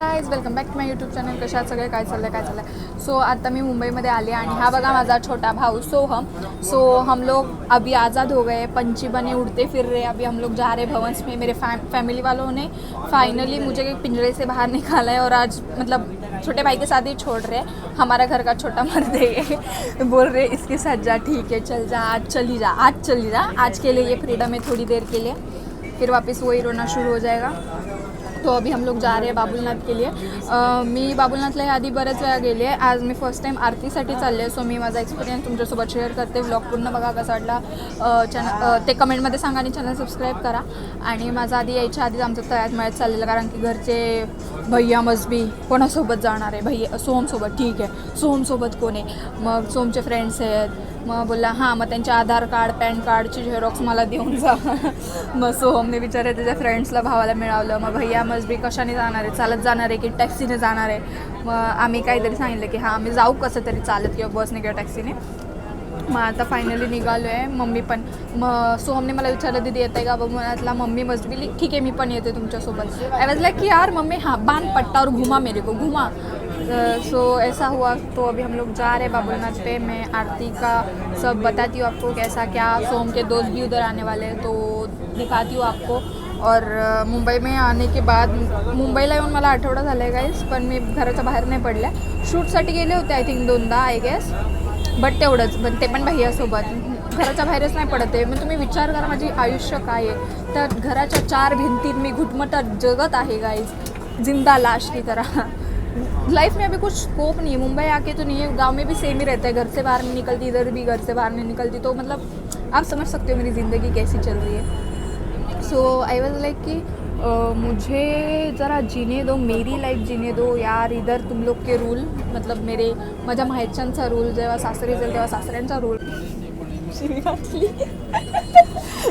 Guys welcome back to my YouTube channel. कशात सगळे काय चाललंय. सो आता मी मुंबईमध्ये आले आणि हा बघा माझा छोटा भाऊ सोहम. सो हम लोग अभी आज़ाद हो गए, पंछी बने उड़ते फिर रहे. अभी हम लोग जा रहे भवंस में. मेरे फैमिली वालों ने फाइनली मुझे पिंजरे से बाहर निकाला है और आज मतलब छोटे भाई के साथ ही छोड़ रहे हैं. हमारा घर का छोटा मर्द है. बोल रहे इसके साथ जा, ठीक है चल जा, आज चली जा, आज के लिए ये फ्रीडम है थोड़ी देर के लिए, फिर वापस वही रोना शुरू हो जाएगा. तो अभी हम लोग जा रहे हैं बाबुलनाथ के लिए. मी बाबुलनाथला आधी बऱ्याच वेळा गेले आहे. आज मी फर्स्ट टाईम आरतीसाठी चालले आहे. सो मी माझा एक्सपिरियन्स तुमच्यासोबत शेअर करते. व्लॉग पूर्ण बघा कसा वाटला. ते कमेंटमध्ये सांगा आणि चॅनल सबस्क्राईब करा. आणि माझा आधी यायच्या आधीच आमचं तयार मॅच चाललेलं, कारण की घरचे भैया मस्बी कोणासोबत जाणार आहे, भैया सोहमसोबत. ठीक आहे, सोहमसोबत कोण आहे. मग सोहमचे फ्रेंड्स आहेत. मग बोलला हां, मग त्यांचे आधार कार्ड पॅन कार्डची झेरॉक्स मला देऊन जा. मग सोहमने विचारले त्याच्या फ्रेंड्सला, भावाला मिळावलं. मग भैया मस्बी कशाने जाणार आहे, चालत जाणार आहे की टॅक्सीने जाणार आहे. मग आम्ही काहीतरी सांगितलं की हां आम्ही जाऊ कसं तरी चालत किंवा बसने किंवा टॅक्सीने. मग आता फायनली निघालो आहे. मम्मी पण, मग सोहमने मला विचारलं दीदी येत आहे का बाबुलनाथला. मम्मी मस्ट बी ठीक आहे मी पण येते तुमच्यासोबत. आय वॉज लाइक कि यार मम्मी हाँ बांध पट्टा और घुमा मेरे को घुमा. सो ऐसा हुआ. तो अभी हम लोग जा रहे हैं बाबुलनाथ पे. मैं आरती का सब बताती हूँ आपको कैसा क्या. सोहम के दोस्त भी उधर आने वाले हैं तो दिखाती हूँ आपको. और मुंबई में आने के बाद, मुंबईला येऊन मला आठवडा झाला आहे गाईस, पण मी घराच्या बाहेर नाही पडल्या. शूटसाठी गेले होते आय थिंक 2दा आय गेस, बट तेवढंच. पण ते पण भैयासोबत. घराच्या बाहेरच नाही पडत आहे. मग तुम्ही विचार करा माझी आयुष्य काय आहे. तर घराच्या 4 भिंतीत मी घुटमटत जगत आहे गाईज, जिंदा लाश की तरह. लाइफ में अभी कुछ स्कोप नहीं है. मुंबई आके तो नहीं है, गांव में भी सेम ही रहता है. घर से बाहर नहीं निकलती, इधर भी घर से बाहर नहीं निकलती. तो मतलब आप समझ सकते हो मेरी ज़िंदगी कैसी चल रही है. सो आई वॉज लाइक कि मुझे ज़रा जीने दो, मेरी लाईफ जीने दो यार. इधर तुम लोग के रूल, मतलब माझ्या माहेरच्यांचा रूल, जेव्हा सासरी जाईल तेव्हा सासऱ्यांचा रूल.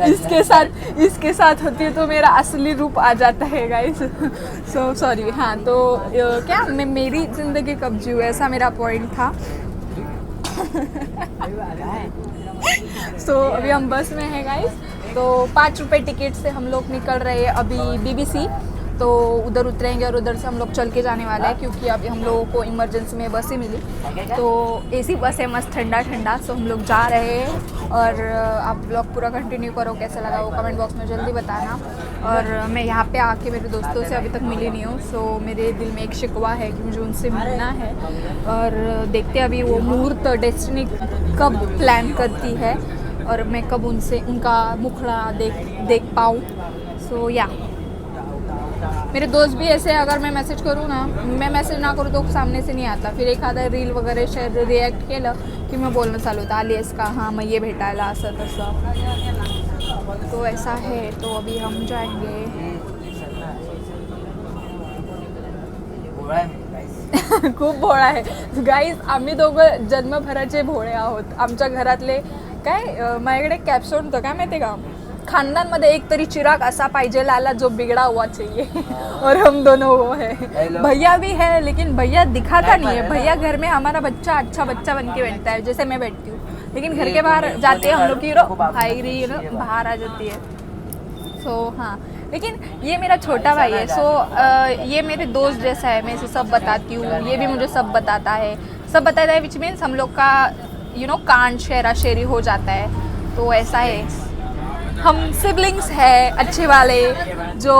इसके साथ होती है तो मेरा असली रूप आ जाता है गाइस. So sorry. हाँ तो क्या मैं मेरी ज़िंदगी कब जीऊँ, ऐसा मेरा पॉइंट था. सो अभी हम बस में हैं गाइस. तो 5 रुपये टिकट से हम लोग निकल रहे हैं अभी BBC. तो उधर उतरेंगे और उधर से हम लोग चल के जाने वाले हैं, क्योंकि अभी हम लोगों को इमरजेंसी में बस ही मिली. तो AC बस है, मस्त ठंडा ठंडा. सो हम लोग जा रहे हैं. और आप ब्लॉग पूरा कंटिन्यू करो, कैसा लगा वो कमेंट बॉक्स में जल्दी बताना. और मैं यहाँ पे आके मेरे दोस्तों से अभी तक मिली नहीं हूँ. सो मेरे दिल में एक शिकवा है कि मुझे उनसे मिलना है. और देखते अभी वो मुहूर्त डेस्टिनी कब प्लान करती है और मैं कब उनका मुखड़ा देख पाऊँ. सो या मेरे दोस्त भी ऐसे, अगर मैं मैसेज करूँ ना, मैं मैसेज ना करूँ तो सामने से नहीं आता. फिर एखादा रील वगैरे शेअर रिॲक्ट केलं की मैं बोलणं चालू होतं, आली आहेस का, हां मग ये भेटायला, असं तसं. तो ऐसा है. तो अभी हम जाएंगे. खूप भोळा आहे गाईज. आम्ही दोघं जन्मभराचे भोळे आहोत. आमच्या घरातले काय, माझ्याकडे कॅप्शन होतं काय माहिती का, खानदान मध्ये एक तरी चिराग ऐसा पाहिजे लाला जो बिगड़ा हुआ चाहिए. और हम दोनों वो है. भैया भी है लेकिन भैया दिखाता नहीं है. भैया घर में हमारा बच्चा अच्छा बच्चा बन के बैठता है, जैसे मैं बैठती हूँ. लेकिन घर के बाहर जाते हैं हम लोग की भाई बाहर आ जाती है. सो हाँ, लेकिन ये मेरा छोटा भाई है. सो ये मेरे दोस्त जैसा है. मैं इसे सब बताती हूँ, ये भी मुझे सब बताता है. विच मीन्स हम लोग का कांड शेरा शेरी हो जाता है. तो ऐसा है. हम सिबलिंग्स है अच्छे वाले, जो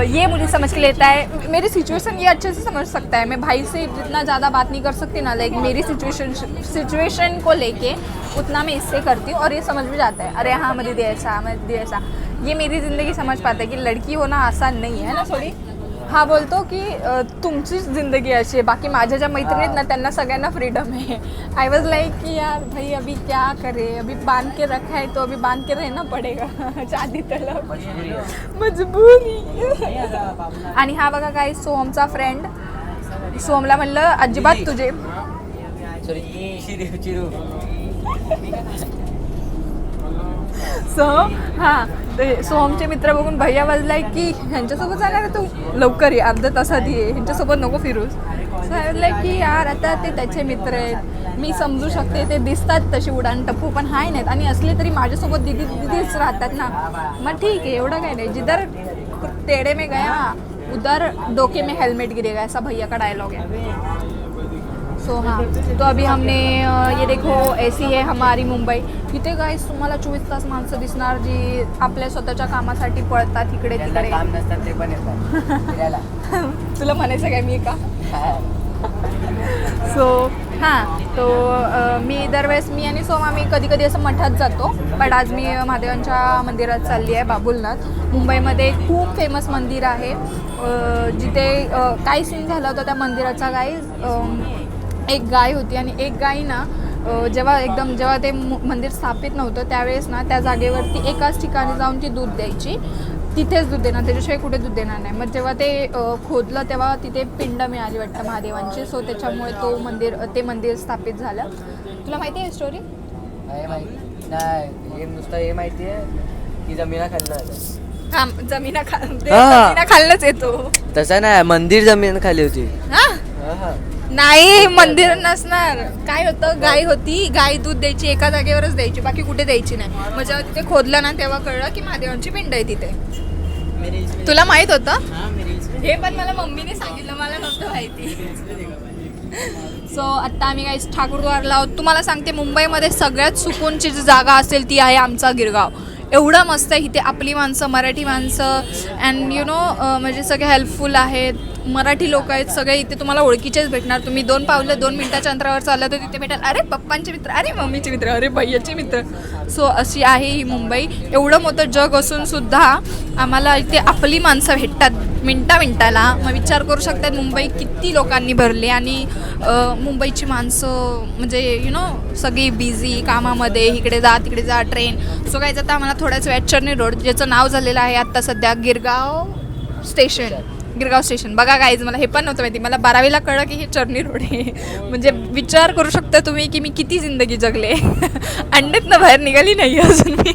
ये मुझे समझ के लेता है. मेरी सिचुएशन ये अच्छे से समझ सकता है. मैं भाई से जितना ज़्यादा बात नहीं कर सकती ना, लाइक मेरी सिचुएशन को लेके उतना मैं इससे करती हूँ. और ये समझ भी जाता है, अरे हाँ मैं दीदी ऐसा. ये मेरी ज़िंदगी समझ पाता है कि लड़की होना आसान नहीं है ना. सॉरी. हाँ बोलतो की तुमची ज़िंदगी अशी आहे, बाकी माझ्या ज्या मैत्रिणी ना त्यांना सगळ्यांना फ्रीडम है. आई वॉज लाइक कि यार भाई अभी क्या करे, अभी बांध के रखा है तो अभी बांध के रहना पडेगा. शादी तलब मजबुरी. आणि हा बघा काय, सोहमचा फ्रेंड. सोहमला म्हणलं अजिबात तुझे सो हां, सोहमचे मित्र बघून भैया वाजलाय की ह्यांच्यासोबत जाणार आहे तू, लवकर ये, अर्ध्या तासात ये, ह्यांच्यासोबत नको फिरूस. सो आय वाजलाय की यार आता ते त्याचे मित्र आहेत, मी समजू शकते, ते दिसतात तशी उडान टप्पू पण हाय नाहीत. आणि असले तरी माझ्यासोबत दीदीच राहतात ना. मग ठीक आहे, एवढं काही नाही. जिधर तेडे में गया उधर डोके में हेलमेट गिरेगा, ऐसा भैया का डायलॉग है. सो हाँ, तो अभी हमने ये देखो ऐसी है हमारी मुंबई. इथे गाईस तुम्हाला 24 तास माणसं दिसणार जी आपल्या स्वतःच्या कामासाठी पळतात इकडे तिकडे. काम नसतात ते पण येतात फिरायला. तुला म्हणायचं काय मी का. सो हां, तो मी दरवेळेस मी आणि सोमा मी कधी कधी असं मठात जातो. बट आज मी महादेवांच्या मंदिरात चालली आहे, बाबुलनाथ. मुंबईमध्ये खूप फेमस मंदिर आहे, जिथे काय सीन झाला होता त्या मंदिराचा. एक गाय होती आणि एक गाय ना जेव्हा ते मंदिर स्थापित नव्हतं त्यावेळेस ना त्या जागेवरती एकाच ठिकाणी जाऊन ती दूध द्यायची, तिथेच दूध देणार, त्याच्याशिवाय कुठे दूध देणार नाही. मग जेव्हा ते खोदलं तेव्हा तिथे पिंड मिळाली वाटतं महादेवांची. सो त्याच्यामुळे ते मंदिर स्थापित झालं. तुला माहिती आहे स्टोरी? नाही, नुसतं हे माहिती आहे की जमिना खाल्लं. हां, जमिना खाल्लंच येतो तसं नाही, मंदिर जमीन खाली होती. नाही, मंदिर नसणार. काय होतं, गाय होती, गाय दूध द्यायची, एका जागेवरच द्यायची, बाकी कुठे द्यायची नाही. मग जेव्हा तिथे खोदलं ना तेव्हा कळलं की महादेवांची पिंड आहे तिथे. तुला माहित होतं? हे पण मला मम्मीने सांगितलं, मला नव्हतं माहिती. सो आत्ता आम्ही काही ठाकूरद्वारला आहोत. तुम्हाला सांगते, मुंबईमध्ये सगळ्यात सुकूनची जी जागा असेल ती आहे आमचा गिरगाव. एवढं मस्त आहे इथे. आपली माणसं, मराठी माणसं अँड म्हणजे सगळे हेल्पफुल आहेत. मराठी लोक आहेत सगळे इथे, तुम्हाला ओळखीचेच भेटणार. तुम्ही 2 मिनिटाच्या अंतरावर चाललं तर तिथे भेटाल, अरे पप्पांचे मित्र, अरे मम्मीचे मित्र, अरे भैयाचे मित्र. सो अशी आहे ही मुंबई. एवढं मोठं जग असून सुद्धा आम्हाला इथे आपली माणसं भेटतात मिनटाला. मग विचार करू शकतात मुंबई किती लोकांनी भरली. आणि मुंबईची माणसं म्हणजे सगळी बिझी कामामध्ये, इकडे जा तिकडे जा, ट्रेन. सो काय जातं आम्हाला थोड्याच वेळात चर्नी रोड, ज्याचं नाव झालेलं आहे आत्ता सध्या गिरगाव स्टेशन. बघा गाईज, मला हे पण नव्हतं माहिती. मला 12वीला कळलं की हे चर्नी रोड आहे. म्हणजे विचार करू शकता तुम्ही की मी किती जिंदगी जगले. अंड्यातनं बाहेर निघाली नाही अजून मी.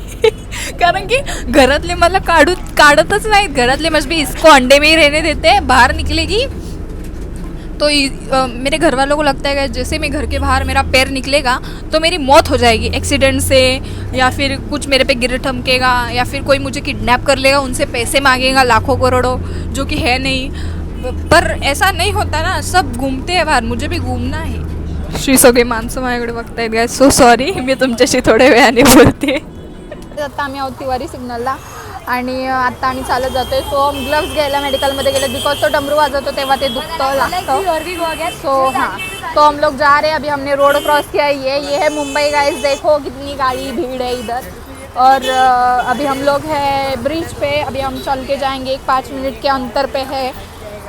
कारण की घरातले मला काढतच नाहीत. घरातले मस्ट भी इसको अंडे में ही रहने देते हैं, बाहर निकलेगी तो मेरे घर वालों को लगता है कि जैसे मैं घर के बाहर मेरा पैर निकलेगा तो मेरी मौत हो जाएगी एक्सीडेंट से, या फिर कुछ मेरे पे गिर ठमकेगा, या फिर कोई मुझे किडनैप कर लेगा, उनसे पैसे मांगेगा लाखों करोड़ों, जो कि है नहीं. पर ऐसा नहीं होता ना, सब घूमते हैं बाहर, मुझे भी घूमना है. श्री सगळे माणसं माझ्याकडे बघतायत गाय. सो सॉरी, मी तुमच्याशी थोड्या वेळाने बोलते. आता आम्ही आहोत तिवारी सिग्नलला आणि आता आम्ही चालत जातोय. सो ग्लव्स घ्यायला मेडिकलमध्ये गेले, बिकॉज तो डमरू वाजवतो तेव्हा ते दुखतं लागतं. सो हाँ, तो हम लोग जा रहे हैं. अभी हमने रोड क्रॉस किया है. ये है मुंबई गाइस. देखो कितनी गाड़ी भीड़ है इधर. और अभी हम लोग हैं ब्रिज पे. अभी हम चल के जाएंगे, 5 मिनट के अंतर पे है.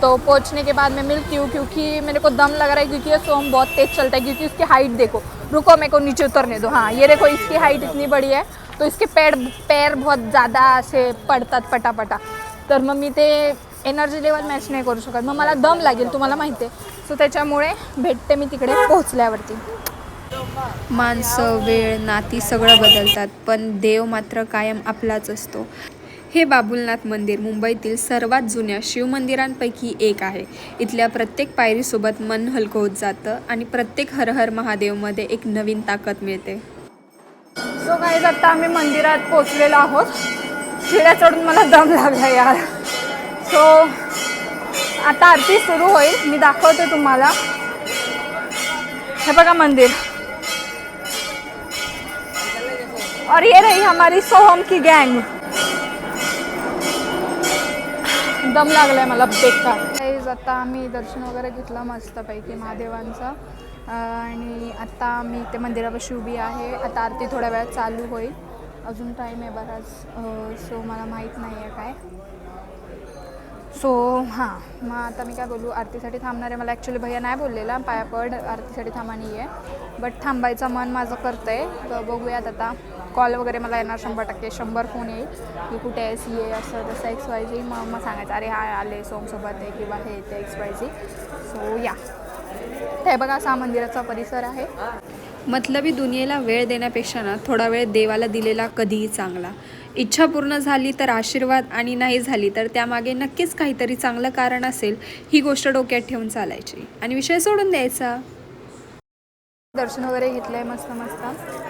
तो पहुंचने के बाद मैं मिलती हूँ, क्योंकि मेरे को दम लग रहा है, क्योंकि ये सोम बहुत तेज चलता है. क्योंकि उसकी हाइट देखो, रुको मेरे को नीचे उतरने दो. हाँ, ये देखो इसकी हाइट इतनी बड़ी है, तो इसके पैर बहुत ज़्यादा असे पडतात पटापटा. तर मग मी ते एनर्जी लेवल मॅच नाही करू शकत, मग मला दम लागेल, तुम्हाला माहिती आहे. सो त्याच्यामुळे भेटते मी तिकडे पोहोचल्यावरती. माणसं, वेळ, नाती सगळं बदलतात, पण देव मात्र कायम आपलाच असतो. हे बाबुलनाथ मंदिर मुंबईतील सर्वात जुन्या शिवमंदिरांपैकी एक आहे. इथल्या प्रत्येक पायरीसोबत मन हलकं होत जातं आणि प्रत्येक हर हर महादेवमध्ये एक नवीन ताकद मिळते. सो गाईज, आता आम्ही मंदिरात पोचलेलो आहोत. शिड्या चढून मला दम लागला यार. सो आता आरती सुरू होईल, मी दाखवते तुम्हाला. हे बघा मंदिर. और ये रही हमारी सोहम की गँग. दम लागलाय मला बेकार. गाईज, आता आम्ही दर्शन वगैरे घेतलं मस्तपैकी महादेवांचं. आणि आत्ता मी ते मंदिरापाशी उभी आहे. आता आरती थोड्या वेळात चालू होईल. अजून टाईम आहे बराच. सो मला माहीत नाही आहे काय. सो हां, मग आता मी काय बोलू, आरतीसाठी थांबणार आहे. मला ॲक्च्युली भैया नाही बोललेला, पायापड आरतीसाठी थांबा नाही आहे. बट थांबायचं मन माझं करतं आहे. तर बघूयात आता. कॉल वगैरे मला येणार 100%. 100 फोन येईल की कुठे आहे, सी ए असं तसं XYZ. मग सांगायचं अरे हा आले सोमसोबत आहे किंवा हे ते XYZ. सो या, हे बघा असा मंदिराचा परिसर आहे. मतलबी दुनियेला वेळ देण्यापेक्षा ना थोडा वेळ देवाला दिलेला कधीही चांगला. इच्छा पूर्ण झाली तर आशीर्वाद, आणि नाही झाली तर त्यामागे नक्कीच काहीतरी चांगलं कारण असेल, ही गोष्ट डोक्यात ठेवून चालायची आणि विषय सोडून द्यायचा. दर्शन वगैरे घेतलं आहे मस्त.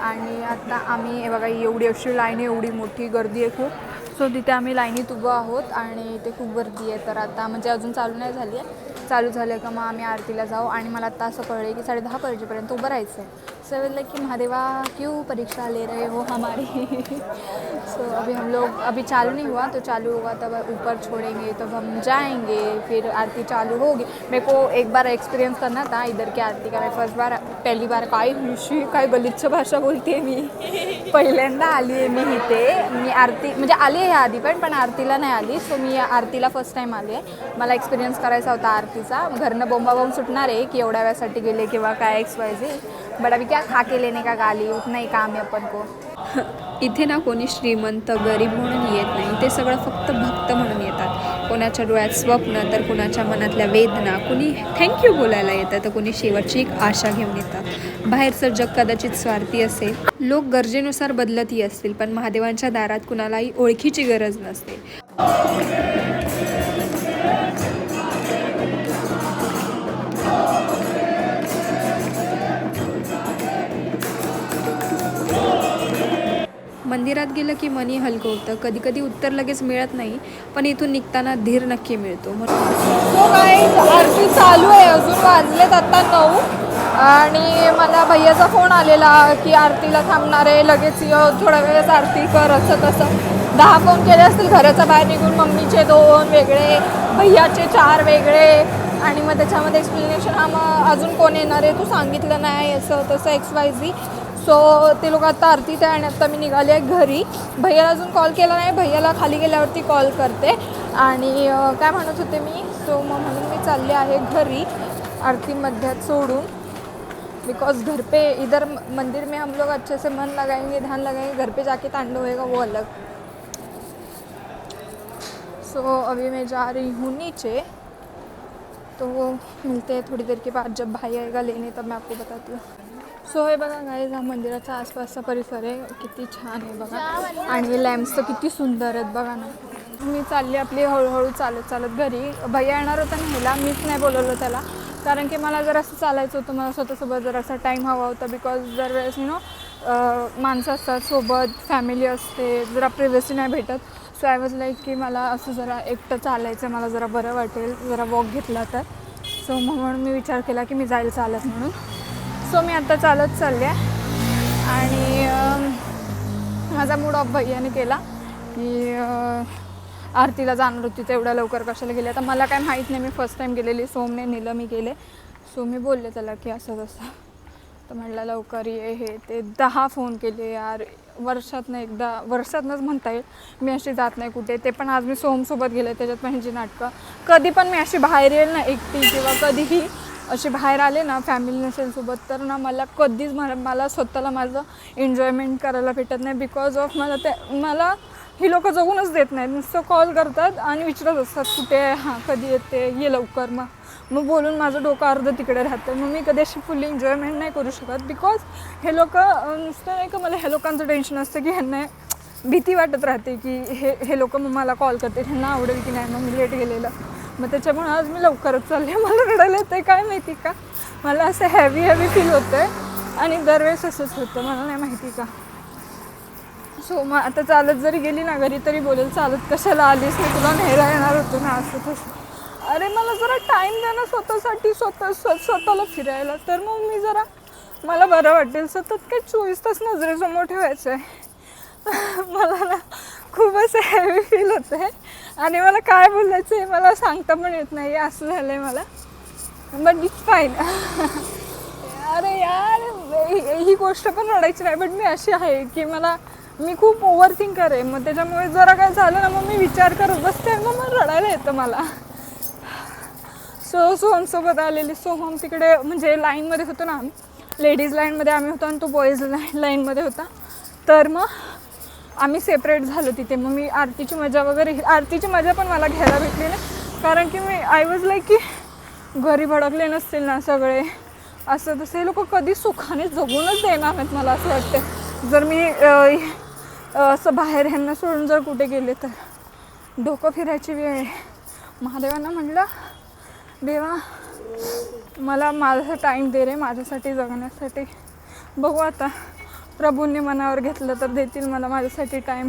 आणि आता आम्ही हे बघा, एवढी अशी लाईन आहे, एवढी मोठी गर्दी आहे खूप. सो तिथे आम्ही लाईनीत उभं आहोत आणि ते खूप गर्दी आहे. तर आता म्हणजे अजून चालू नाही झाली आहे. चालू झालं का मग आम्ही आरतीला जाऊ. आणि मला आता असं कळलं की 10:30 वाजेपर्यंत उभं राहायचं आहे. सो बोलले की महादेवा क्यों परीक्षा ले रहे हो हमारी. सो अभी हम लोग अभी चालू नहीं हुआ, तो चालू हुआ तब ऊपर छोड़ेंगे तब हम जाएंगे, फिर आरती चालू होगी. मेरे को एक बार एक्सपीरियंस करना था इधर की आरती का. मैं फर्स्ट बार पहली बार काय गलिच्छ भाषा बोलते मी. पहिल्यांदा आली आहे मी इथे. मी आरती म्हणजे आली आहे आधी पण आरतीला नाही आली. सो मी आरतीला फर्स्ट टाईम आली आहे. मला एक्सपिरियन्स करायचा होता आरतीचा. घरनं बोंबाबोंब सुटणार आहे की एवढ्या वेळासाठी गेले किंवा काय XYZ. बट अभी क्या खा के लेने का गाली उतना ही काम आहे अपन को. इथे ना कोणी श्रीमंत गरीब म्हणून येत नाही. ते सगळं फक्त भक्त म्हणून येतात. कोणाच्या डोळ्यात स्वप्न तर कोणाच्या मनातल्या वेदना. कोणी थँक्यू बोलायला येतं तर कोणी शेवटची एक आशा घेऊन येतात. बाहेरचं जग कदाचित स्वार्थी असेल, लोक गरजेनुसार बदलतही असतील, पण महादेवांच्या दारात कुणालाही ओळखीची गरज नसते. मंदिरात गेलं की मनी हलकं होतं. कधी कधी उत्तर लगेच मिळत नाही, पण इथून निघताना धीर नक्की मिळतो. सो गाईज आरती चालू आहे. अजून वाजलेत आता 9 आणि मला भैयाचा फोन आलेला की आरतीला थांबणार आहे, लगेच थोड्या वेळेस आरती कर असं तसं. 10 फोन केले असतील घराच्या बाहेर निघून. मम्मीचे 2 वेगळे, भैयाचे 4 वेगळे. आणि मग त्याच्यामध्ये एक्सप्लेनेशन मग अजून कोण येणार आहे तू सांगितलं नाही असं तसं XYZ. सो ते लोक आता आरतीत आहे आणि आता मी निघाले आहे घरी. भैयाला अजून कॉल केला नाही. भैयाला खाली गेल्यावरती कॉल करते. आणि काय म्हणत होते मी, सो मग म्हणून मी चालले आहे घरी आरती मध्यात सोडून. बिकॉज घर पे इधर मंदिर में हम लोग अच्छे से मन लगाएंगे, ध्यान लगाएंगे. घर पे जाके तांडव होएगा वो अलग. सो अभी मैं जा रही हूँ नीचे. तो मिलते हैं थोड़ी देर के बाद. जब भाई आएगा लेने तब मैं आपको बताती हूँ. सो हे बघा गाईज, हा मंदिराचा आसपासचा परिसर आहे. किती छान आहे बघा. आणि लॅम्प्स तर किती सुंदर आहेत बघा ना. मी चालली आपली हळूहळू चालत घरी. भैया येणार होता न्यायला, मीच नाही बोलवलं त्याला. कारण की मला जर असं चालायचं होतं, मला स्वतःसोबत जर असा टाईम हवा होता. बिकॉज दरवेळेस माणसं असतात सोबत, फॅमिली असते, जरा प्रिव्हसी नाही भेटत. सो आय वॉज लाईक की मला असं जरा एकटं चालायचं, मला जरा बरं वाटेल जरा वॉक घेतला तर. सो म्हणून मी विचार केला की मी जाईल चालत म्हणून. सो मी आता चालत चालले आणि माझा मूड ऑफ भैयाने केला की आरतीला जाणार होती तर एवढ्या लवकर कशाला गेले. आता मला काय माहीत नाही, मी फर्स्ट टाईम गेलेली. सोमने नेलं, मी गेले. सो मी बोलले त्याला की असं तसं. तर म्हटलं लवकर ये हे ते. 10 फोन केले यार. वर्षातनंच म्हणता येईल मी अशी जात नाही कुठे. ते पण आज मी सोमसोबत गेले, त्याच्यात पण ह्याची नाटकं. कधी पण मी अशी बाहेर येईल ना एकटी किंवा कधीही अशी बाहेर आले ना फॅमिली नसेल सोबत तर ना मला कधीच मला स्वतःला माझं एन्जॉयमेंट करायला भेटत नाही. बिकॉज ऑफ मला ही लोकं जगूनच देत नाहीत. नुसतं कॉल करतात आणि विचारत असतात कुठे हां कधी येते, ये लवकर. मग बोलून माझं डोकं अर्ध तिकडे राहतं. मग मी कधी अशी फुल्ली एन्जॉयमेंट नाही करू शकत. बिकॉज हे लोक नुसतं नाही का, मला ह्या लोकांचं टेन्शन असतं की ह्यांना भीती वाटत राहते की हे लोक मग मला कॉल करते, ह्यांना आवडेल की नाही, मग मी लेट गेलेलं. मग त्याच्यामुळे आज मी लवकरच चालले. मला रडायला येतं आहे काय माहिती का. मला असं हेवी फील होतं आहे आणि दरवेळेस असंच होतं, मला नाही माहिती का. सो मग आता चालत जरी गेली ना घरी तरी बोलेल चालत कशाला आलीस, मी तुला न्यायला येणार होतो ना असं तसं. अरे मला जरा टाईम द्या ना स्वतःसाठी, स्वतःला फिरायला. तर मग मी जरा मला बरं वाटेल. सतत काय 24 तास नजरेसमोर ठेवायचं आहे. मला ना खूप असं हेवी फील होतं आहे आणि मला काय बोलायचं आहे मला सांगता पण येत नाही, असं झालं आहे मला. But it's fine. अरे यार ही गोष्ट पण रडायची नाही. बट मी अशी आहे की मी खूप ओव्हर थिंकर आहे. मग त्याच्यामुळे जरा काय झालं ना मग मी विचार करत बसते, मग मला रडायला येतं मला. सोहमसोबत आलेली. सोहम तिकडे म्हणजे लाईनमध्ये होतो ना, लेडीज लाईनमध्ये आम्ही होतो आणि तो बॉईज लाईनमध्ये होता. तर मग आम्ही सेपरेट झालो तिथे. मग मी आरतीची मजा पण मला घ्यायला भेटली नाही. कारण की मी आय वॉज लाईक की घरी भडकले नसतील ना सगळे असं तसं. हे लोक कधी सुखाने जगूनच देणार नाहीत मला असं वाटतं. जर मी असं बाहेर ह्यांना सोडून जर कुठे गेले तर डोकं फिरायची वेळ आहे. महादेवांना म्हटलं देवा मला माझा टाईम दे रे, माझ्यासाठी जगण्यासाठी. बघू आता प्रभूंनी मनावर घेतलं तर देतील मला माझ्यासाठी टाईम.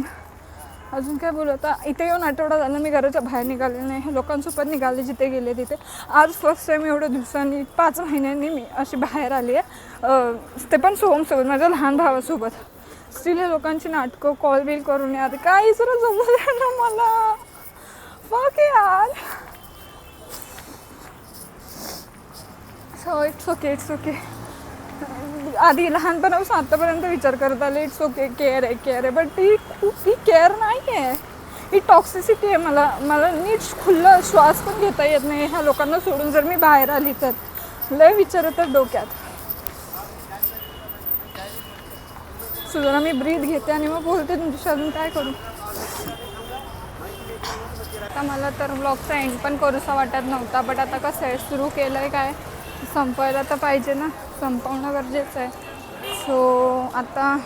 अजून काय बोलू आता, इथे येऊन आठवडा झाला मी घराच्या बाहेर निघाले नाही, लोकांसोबत निघाले जिथे गेले तिथे. आज फर्स्ट टाईम एवढ्या दिवसांनी 5 महिन्यांनी मी अशी बाहेर आली आहे, ते पण सोहमसोबत, माझ्या लहान भावासोबत. स्टील हे लोकांची नाटकं कॉल बिल करून यार काही जरा जमलं ना मला. फक यार. So it's okay. आधी लहानपणापासून आतापर्यंत विचार करत आले इट्स ओके, केअर आहे, बट ही केअर नाही आहे, ही टॉक्सिसिटी आहे. मला नीट खुल्लं श्वास पण घेता येत नाही ह्या लोकांना सोडून जर मी बाहेर आली तर. लय विचार येतात डोक्यात. सो जरा मी ब्रीथ घेते आणि मग बोलते तुमच्याशी. अजून काय करू. आता मला तर व्लॉगचा एंड पण करूसा वाटत नव्हता, बट आता कसं आहे सुरू केलं आहे काय संपवायला तर पाहिजे ना, संपवणं गरजेचं आहे. सो आता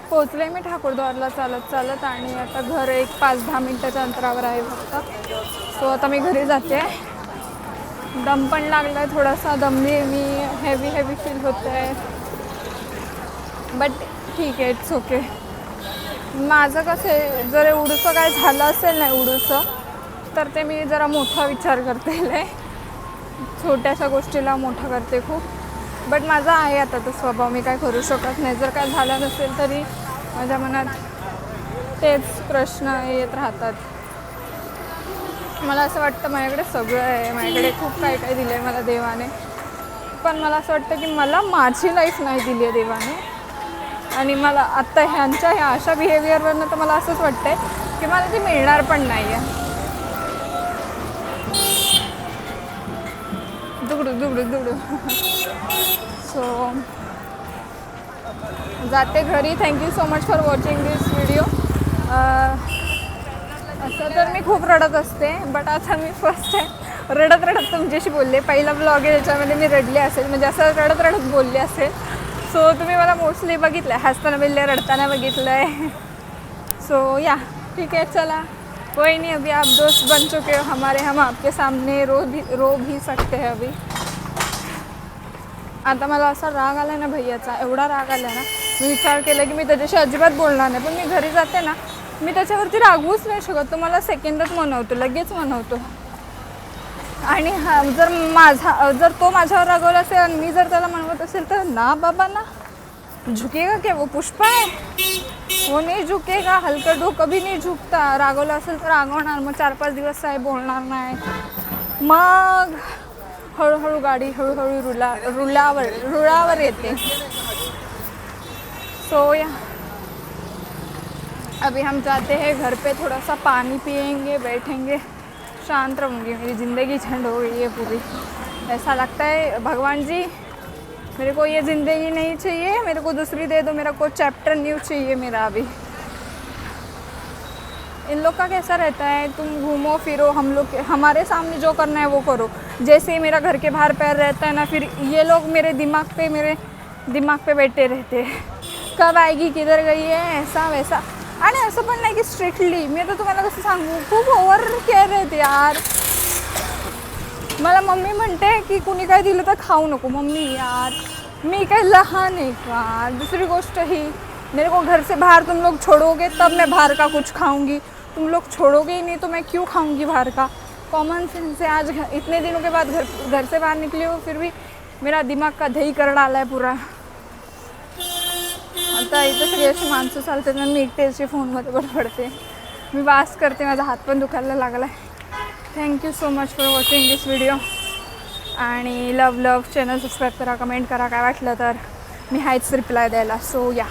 पोचले मी ठाकूरद्वारला चालत आणि आता घर एक 5-10 मिनटाच्या अंतरावर आहे फक्त. सो आता मी घरी जाते. दम पण लागला आहे, थोडासा दमली आहे मी, हेवी फील होतं आहे, बट ठीक आहे, इट्स ओके. माझं कसं आहे जर एवढंसं काय झालं असेल ना एवढंसं, तर ते मी जरा मोठा विचार करते, छोट्याशा गोष्टीला मोठं करते खूप. बट माझा आहे आता तो स्वभाव, मी काय करू शकत नाही. जर काय झालं नसेल तरी माझ्या मनात तेच प्रश्न येत राहतात. मला असं वाटतं माझ्याकडे सगळं आहे, माझ्याकडे खूप काय काय दिलं आहे मला देवाने, पण मला असं वाटतं की मला माझी लाईफ नाही दिली आहे देवाने. आणि मला आत्ता ह्या अशा बिहेवियरवरनं तर मला असंच वाटतं आहे की मला ती मिळणार पण नाही आहे. दुगडू सो जाते घरी. Thank you so much for watching this video. असं तर मी खूप रडत असते, बट आता मी फर्स्ट टाईम रडत तुमच्याशी बोलले. पहिला ब्लॉग आहे ज्याच्यामध्ये मी रडले असेल, म्हणजे असं रडत बोलले असेल. सो तुम्ही मला मोस्टली बघितलं आहे, हसताना बघितलं, रडताना बघितलं आहे. सो या ठीक आहे, चला कोई नहीं, अभी आप दोस्त बन चुके हो हमारे, हम आपके सामने रो भी सकते हैं अभी. आता मला असा राग आला ना भैयाचा, एवढा राग आला ना, मी विचार केला की मी त्याच्याशी अजिबात बोलणार नाही. पण मी घरी जाते ना, मी त्याच्यावरती रागवूच नाही शकत. तो मला सेकंदात मनवतो, लगेच मनवतो. आणि जर तो माझ्यावर रागवला असेल आणि मी जर त्याला मनवत असेल तर ना बाबा ना, झुकेगा क्या, वो पुष्पा है, वो नहीं झुकेगा. हलका डो कभी नहीं झुकता. रागवला असेल तर रागवणार, मग 4-5 दिवस काय बोलणार नाही, मग हळूहळू गाडी हळूहळू रुळावर येते. सो या अभी हम जाते हैं घर पे, थोड़ा सा पानी पिएंगे, बैठेंगे, शांत रहूँगी. मेरी ज़िंदगी झंड हो गई है पूरी. ऐसा लगता है भगवान जी मेरे को ये ज़िंदगी नहीं चाहिए, मेरे को दूसरी दे दो, मेरा को चैप्टर न्यू चाहिए मेरा अभी. इन लोग का कैसा रहता है, तुम घूमो फिरो, हम लोग हमारे सामने जो करना है वो करो. जैसे ही मेरा घर के बाहर पैर रहता है ना, फिर ये लोग मेरे दिमाग पे बैठे रहते हैं. कब आएगी, किधर गई है, ऐसा वैसा. आणि असं पण नाही की स्ट्रिक्टली, मी आता तुम्हाला कसं सांगू, खूप ओव्हर केअर रहते यार. मला मम्मी म्हणते की कुणी काय दिलं तर खाऊ नको. मम्मी यार मी काय लहान आहे का. दूसरी गोष्ट ही, मेरे को घर से बाहर तुम लोग छोड़ोगे तब मैं बाहर का कुछ खाऊंगी, तुम लोग छोड़ोगे ही नहीं तो मैं क्यों खाऊंगी बाहर का. कॉमन सेंस से आज इतने दिनों के बाद घर से बाहर निकली हो, फिर भी मेरा दिमाग का दही कर डाला है पूरा. आता इथं सगळी अशी माणसं चालते ना, मी एकटे अशी फोनमध्ये बडबडते, मी वास करते, माझा हात पण दुखायला लागला आहे. Thank you so much for watching this video. आणि लव चॅनल सबस्क्राईब करा, कमेंट करा, काय वाटलं तर मी हायच रिप्लाय द्यायला. सो या.